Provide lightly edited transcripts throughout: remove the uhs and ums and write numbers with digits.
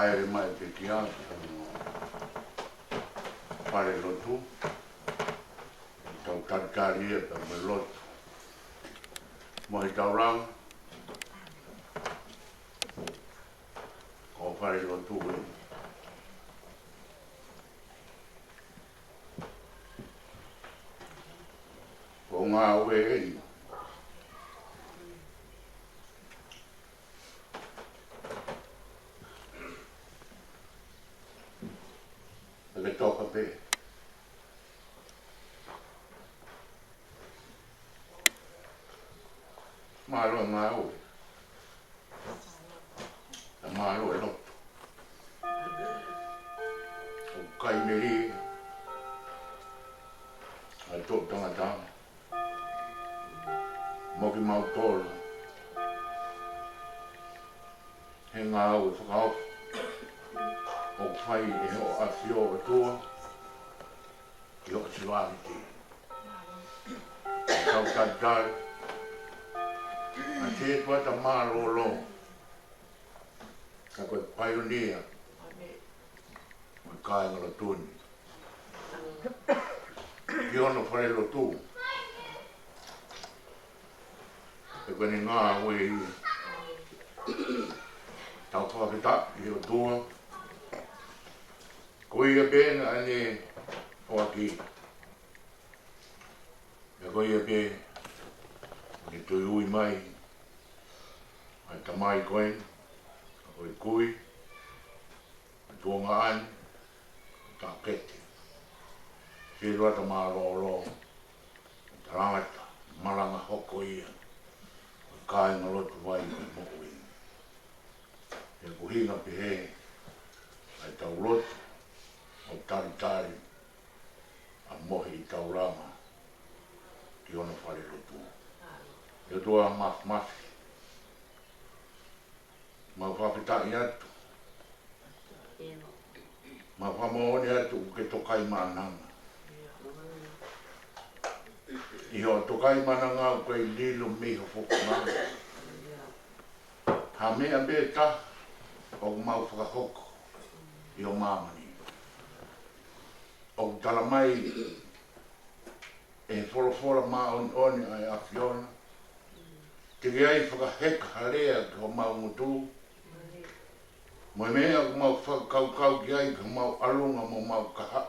Aere mai te kia, pare lotu, tau tarikaria ta me lotu. Mohi tau rang, o pare lotu e. Ko ngā ue e, ke toka pe. Malo ngā ue, ta malo e lotu. O kai meri, a tō tangata, moki mau tōla. He ngā ue whakao, o whai e ho a whio e tua, i o siwari te. Tau tātai, a te tua ta mālo lo, ka koe pioneer, mai kai ngala tūni. Ki ono whare lo tū, e koe ni ngā ue i, tau whakita i o tua, ko ia bēna ane whaki. E ko ia bē, ni tui ui mai, ai tamai koe, a koe kui, a tuonga an, ta kete. Si ruata maa lo, ta rangata, maranga hoko ia, kāinga lotu vai koe moku ina. E kuhinga pehe, ai tau lotu, o tari, a mohi i tau rama, ki ono whare lotu. E tua mafi, mau whapitaki atu, mau whamohoni atu ke tokai mananga. Iho tokai mananga o koe lilo miho whukunga. Ha mea beta, o mau whakahoko, i o mamani. O tala mai e whorofora maa oni ai a Fiona. Te gai whakaheka harea ki ho mau mutu. Moe mea ko mau whakaukau ki ai ki mau alunga mo mau kaha.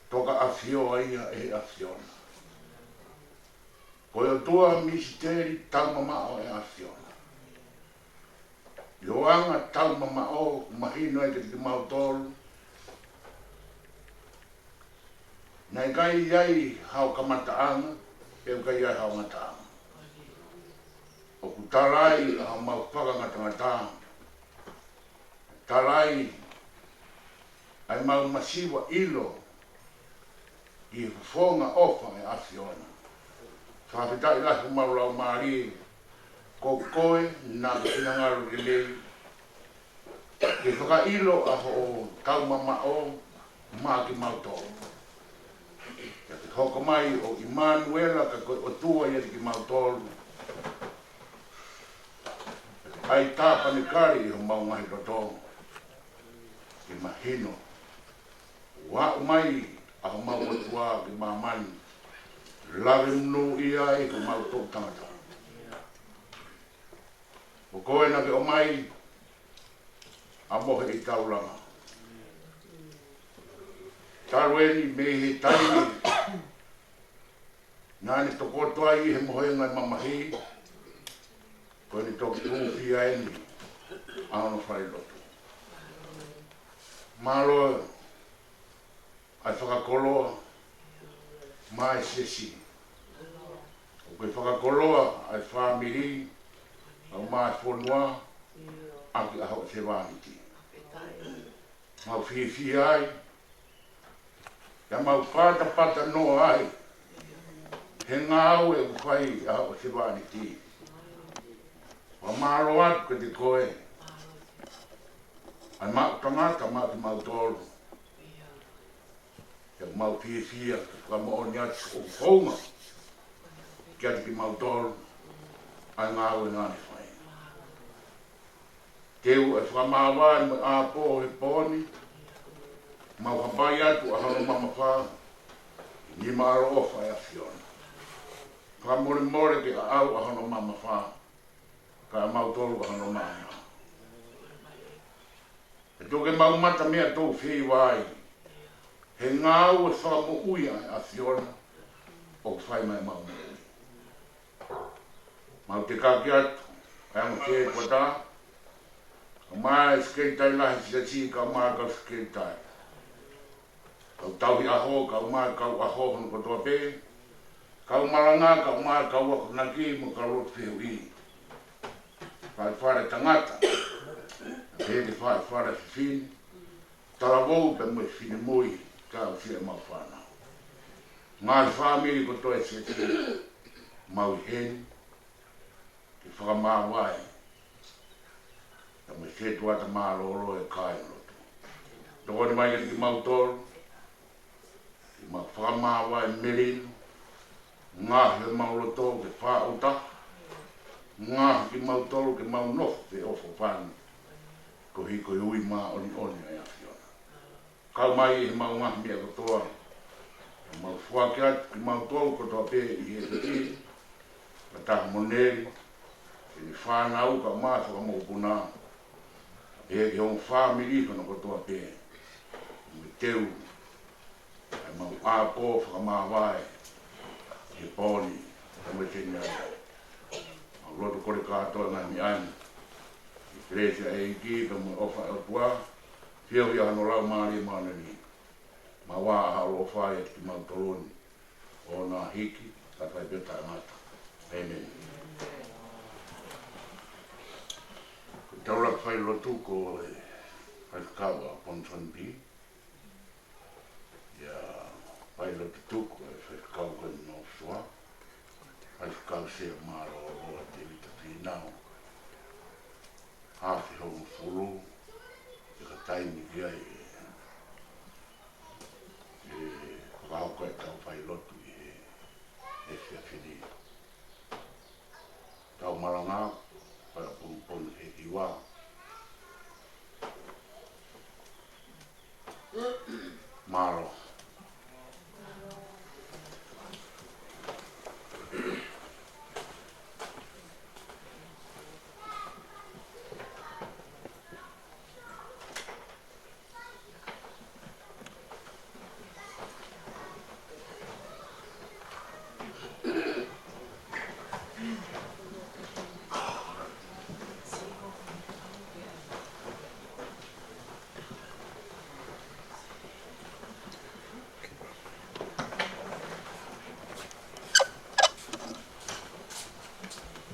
Toka a Fioa ia e a Fiona. Koe o tua misiteri tau mamao e a Fiona. Ioanga tau mamao mahino e ki mau tolu. Nei kai iai hao kamataanga, eu kai iai hao ngataanga. O ku tarai hao mau whakangatangataanga. Tarai ai mau masiwa ilo i whonga ofa e Afiona. Whawhitai lahi mau lau maari ko koe nā kinangaru i lei. Ke whaka ilo aho tau mamao maa ki mau tō. Hoko mai o Immanuela ka koe o tua ia ki mau tolu. Ai tāpani kari i ho mau ngahi roto. Ki mahino. Wau mai a ho mau o tua ki mamani. Lawe mnu ia i ko mau tō tangata. O koe na ke o mai a mohe i tauranga. Tarueni me he taini. Nāni toko toa i he mohenga i mamahi. Koe ni toki uwhi a eni. Aono whare lotu. Mālo ai whakakoloa. Mai sesi. O koe whakakoloa ai whamiri. Au mai whonua. Aki aho se wāniti. Mau whiwhi ai. Ia mau pata no ai. He ngāu e uwhai a o se wāni ti. Wa mālo atu ke te koe. Ai mau tangata mau ki mau tolu. Ia mau whiwhia ka mo oni atu o whaunga. Kia ki mau tolu. Ai ngāu e ngāni whai. Teu e whamawai me a po he poni. Mau hapai atu a hano mama wha. Ni maro ofa e a fiona. Whamore more ke a au a hano mama wha. Ka a mau tolu a hano mama. E toke mau mata mea tau whii wai. He ngāu e whamo uia a fiona. O whai mai mau mea. Mau te kaki atu. Ai amo te e kota. Ka mai skeitai lahi si si ka mai ka skeitai. Kau tauhi aho, kau mai kau aho hon kotoa pe. Kau maranga, kau mai kau ako naki mo ka rotu whiu i. Whai whare tangata. He te whare whiwhini. Tala wou pe mo whini mui. Ka o fia mau whana. Ngāi whamiri kotoa e si mau heni. Te whakamāwai. Ta me whetua ta māroro e kai roto. Tōni mai ki mau tōru. Ki mau whakamāwai merino. Ngāhi e mau roto ke whāuta. Ngāhi ki mau tōru ke mau nofu te ofo whāni. Ko hiko i ui mā oni ai a whiona. Kau mai e mau ngahi mea kotoa. Mau whuake atu ki mau tōru kotoa pe i he te ki. Ka taha moneri. Ni whanau ka mātua ka mō puna. E ki hong whamiri kono kotoa pe. Me teu. E mau āpō whakamāwai. He pōni. Ka me tēnei ai. Mau roto kore kātoa ngai mi ani. I kresia e iki ka mo ofa e tua. Whio hi ano lau maari maana ni. Ma wā aha o whai ati ki mau toroni. O nā hiki. Ka whai peta ngata. Amen. Taura whai rotu ko e whaikawa Ponson B. Ia whai rotu tuku e whaikawa ko i North Shore. Whaikawa sea maro o roa te vita pinao. Hawhi hongo furu. E ka taimi kia e whakahoko e tau whai rotu i e whia whini. Tau maranga. Para pun he iwa. Maro.